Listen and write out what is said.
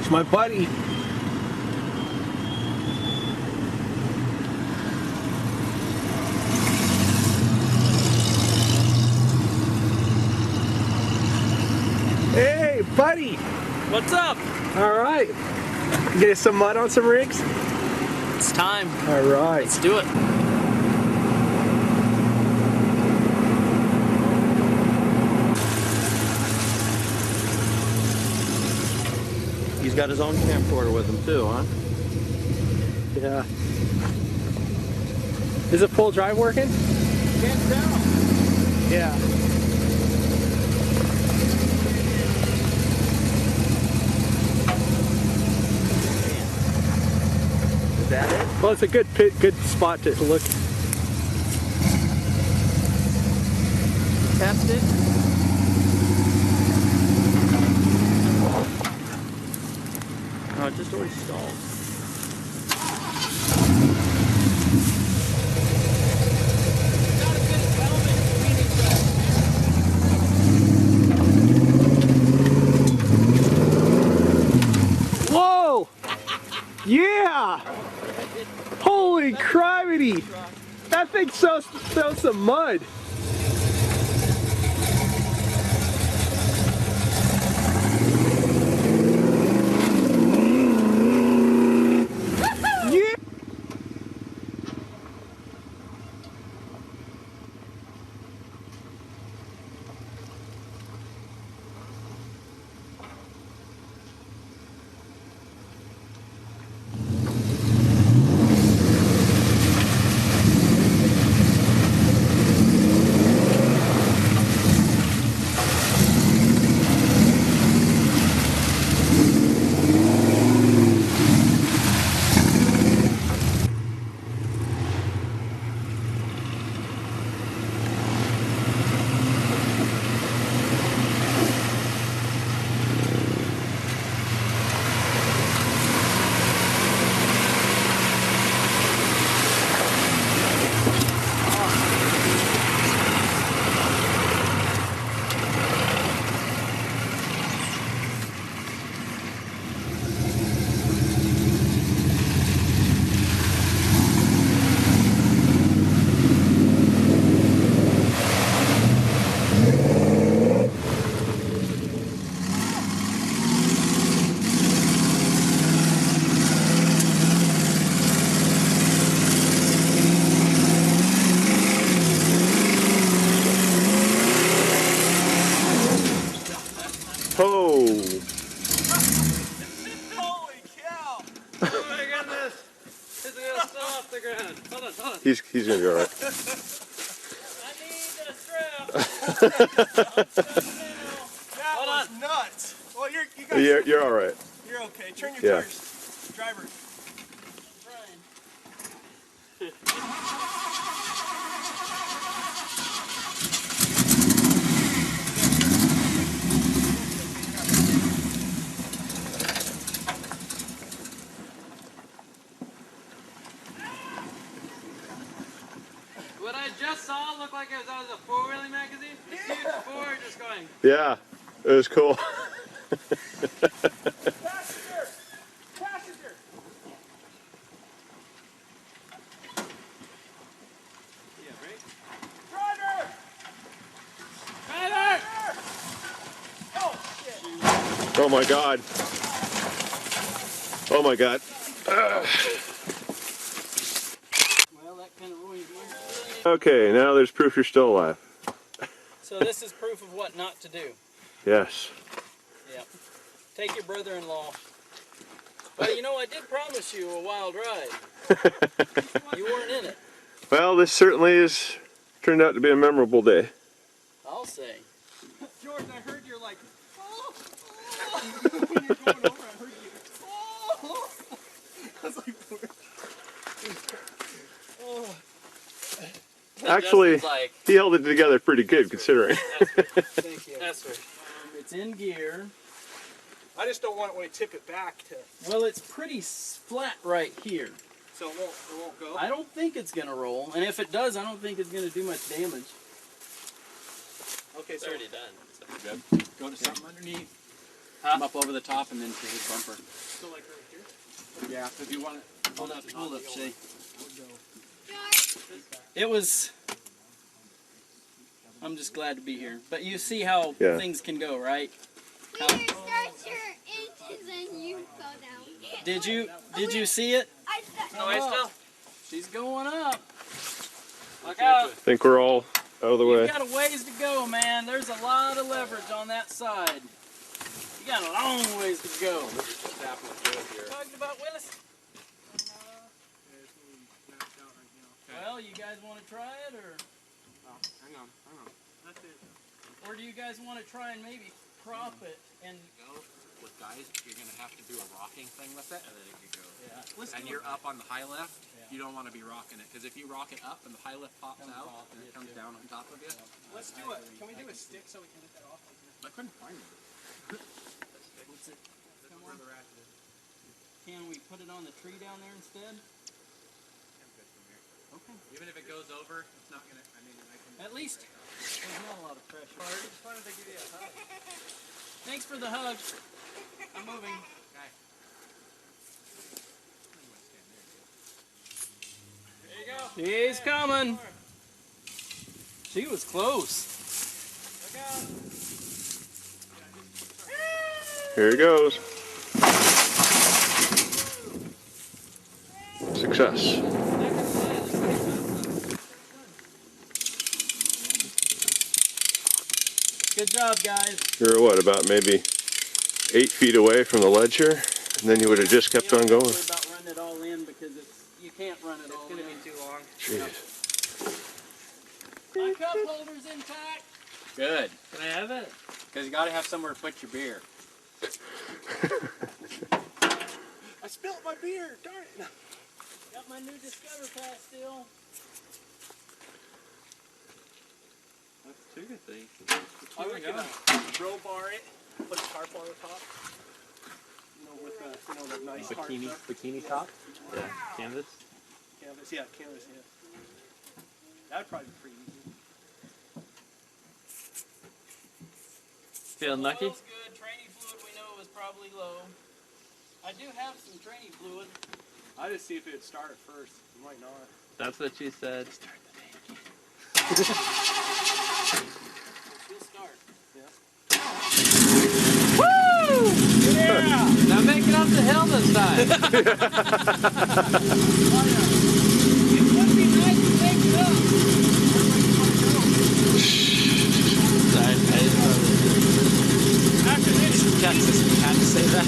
It's my buddy. Hey, buddy. What's up? All right. Get us some mud on some rigs? It's time. All right. Let's do it. He's got his own camcorder with him too, huh? Yeah. Is the full drive working? Hands down. Yeah. Is that it? Well, it's a good spot to look. Test it. Oh, it just already stalled. Whoa! Yeah! Holy criminy! That thing sells some mud. Yeah! Oh! Holy cow! Oh my goodness! This is gonna fall off the ground. Hold on. He's gonna be alright. I need a strap. That was nuts. Well, you guys, You're alright. you're okay. Turn your Yeah. tires, driver. What I just saw looked like it was out of the four-wheeling magazine. This huge four just going. Yeah, it was cool. Passenger! Passenger! Yeah, right? Driver! Driver! Oh, shit. Oh my god. Oh my god. Well, that kind of ruins my. Okay, now there's proof you're still alive. So this is proof of what not to do. Yes. Yep. Take your brother-in-law. Well, you know, I did promise you a wild ride. You weren't in it. Well, this certainly has turned out to be a memorable day. I'll say. George, I heard you're like, oh, oh. When you're going over, I heard you, oh. I was like, oh. Actually, Justin's like, he held it together pretty good considering. Thank you. that's right. It's in gear. I just don't want it when I tip it back to, Well, it's pretty flat right here. so it won't go. I don't think it's going to roll. And if it does, I don't think it's going to do much damage. Okay, so done. So go to something underneath. Come up over the top and then to his bumper. So like right here. Yeah, if you want it. Hold up, Shay. We'll go. It was. I'm just glad to be here. But you see how Yeah. things can go, right? How, Peter starts your inches and you fell down. did you see it? I thought. No, I still. She's going up. Look out. I think we're all out of the way. You got a ways to go, man. There's a lot of leverage on that side. You got a long ways to go. Talking about Willis? Well, you guys want to try it, or Hang on. That's it. or do you guys want to try and maybe prop it and? With guys, you're going to have to do a rocking thing with it. And then it could go. Yeah. And you're up on the high left, Yeah. you don't want to be rocking it. Because if you rock it up and the high left pops out and it comes down on top of you, Let's do it. Can we do a stick so we can get that off like this? I couldn't find it. What's it? Can we put it on the tree down there instead? Okay. Even if it goes over, it's not going to, I mean, I can... At least there's not a lot of pressure. I just wanted to give you a hug. Thanks for the hug. I'm moving. Okay. There you go. He's coming. She was close. Look out. Here he goes. Success. Good job, guys. You're what, about maybe 8 feet away from the ledge here? And then you would have just kept on going. Worry about running it all in because you can't run it all in. It's gonna be too long. Jeez. My cup holder's intact. Good. Can I have it? Because you got to have somewhere to put your beer. I spilled my beer. Darn it. Got my new Discover Pass still. That's two good things. I was gonna crowbar it, put a tarp on the top. You know, with the the nice tarp stuff. Bikini top? Yeah. Canvas? Canvas, yeah. That'd probably be pretty easy. Feeling lucky? Oil's good. Training fluid we know is probably low. I do have some training fluid. I just see if it'd start at first. It might not. That's what she said. She'll start. Now make it up the hill this time. It would be nice to make it up. After this, Texas, you had to say that.